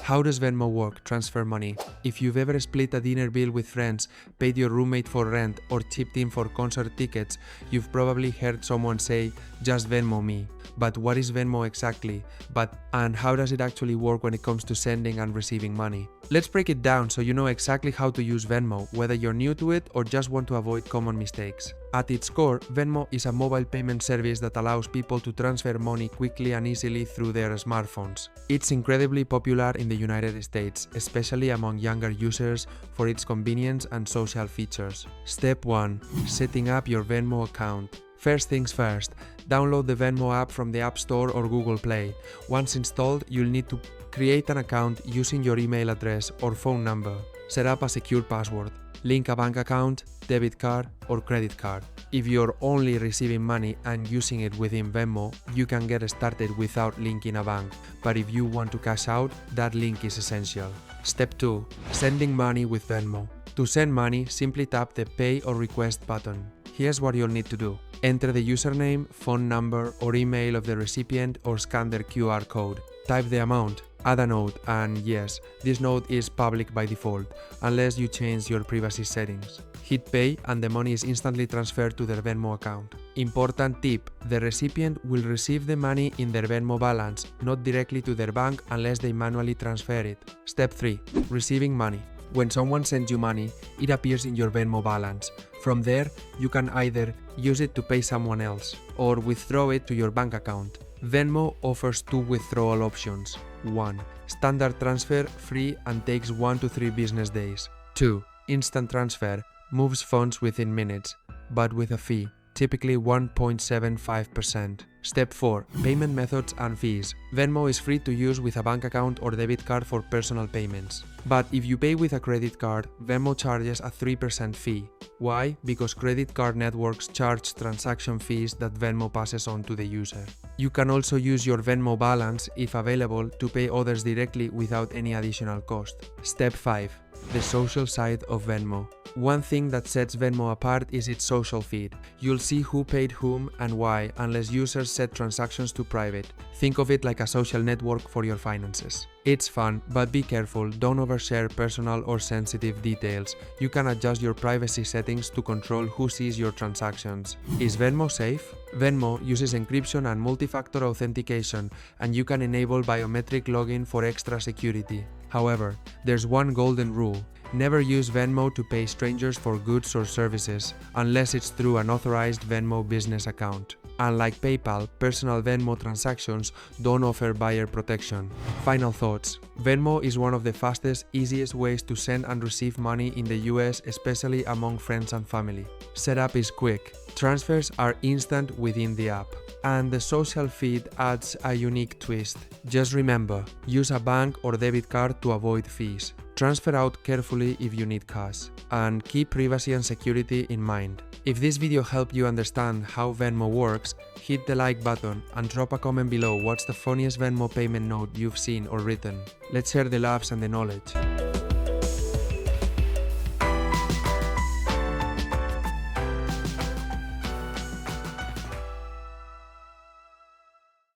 How does Venmo work? Transfer money. If you've ever split a dinner bill with friends, paid your roommate for rent, or chipped in for concert tickets, you've probably heard someone say, "Just Venmo me." But what is Venmo exactly? And how does it actually work when it comes to sending and receiving money? Let's break it down so you know exactly how to use Venmo, whether you're new to it or just want to avoid common mistakes. At its core, Venmo is a mobile payment service that allows people to transfer money quickly and easily through their smartphones. It's incredibly popular in the United States, especially among younger users, for its convenience and social features. Step 1. Setting up your Venmo account. First things first, download the Venmo app from the App Store or Google Play. Once installed, you'll need to create an account using your email address or phone number. Set up a secure password. Link a bank account, debit card, or credit card. If you're only receiving money and using it within Venmo, you can get started without linking a bank. But if you want to cash out, that link is essential. Step 2. Sending money with Venmo. To send money, simply tap the Pay or Request button. Here's what you'll need to do. Enter the username, phone number, or email of the recipient or scan their QR code. Type the amount, add a note, and yes, this note is public by default, unless you change your privacy settings. Hit pay and the money is instantly transferred to their Venmo account. Important tip, the recipient will receive the money in their Venmo balance, not directly to their bank unless they manually transfer it. Step 3. Receiving money. When someone sends you money, it appears in your Venmo balance. From there, you can either use it to pay someone else or withdraw it to your bank account. Venmo offers 2 withdrawal options. 1. Standard transfer, free and takes 1 to 3 business days. 2. Instant transfer, moves funds within minutes, but with a fee, typically 1.75%. Step 4. Payment methods and fees. Venmo is free to use with a bank account or debit card for personal payments. But if you pay with a credit card, Venmo charges a 3% fee. Why? Because credit card networks charge transaction fees that Venmo passes on to the user. You can also use your Venmo balance, if available, to pay others directly without any additional cost. Step 5. The social side of Venmo. One thing that sets Venmo apart is its social feed. You'll see who paid whom and why, unless users set transactions to private. Think of it like a social network for your finances. It's fun, but be careful, don't overshare personal or sensitive details. You can adjust your privacy settings to control who sees your transactions. Is Venmo safe? Venmo uses encryption and multi-factor authentication, and you can enable biometric login for extra security. However, there's one golden rule. Never use Venmo to pay strangers for goods or services, unless it's through an authorized Venmo business account. Unlike PayPal, personal Venmo transactions don't offer buyer protection. Final thoughts. Venmo is one of the fastest, easiest ways to send and receive money in the US, especially among friends and family. Setup is quick. Transfers are instant within the app. And the social feed adds a unique twist. Just remember, use a bank or debit card to avoid fees. Transfer out carefully if you need cash, and keep privacy and security in mind. If this video helped you understand how Venmo works, hit the like button and drop a comment below what's the funniest Venmo payment note you've seen or written. Let's share the laughs and the knowledge.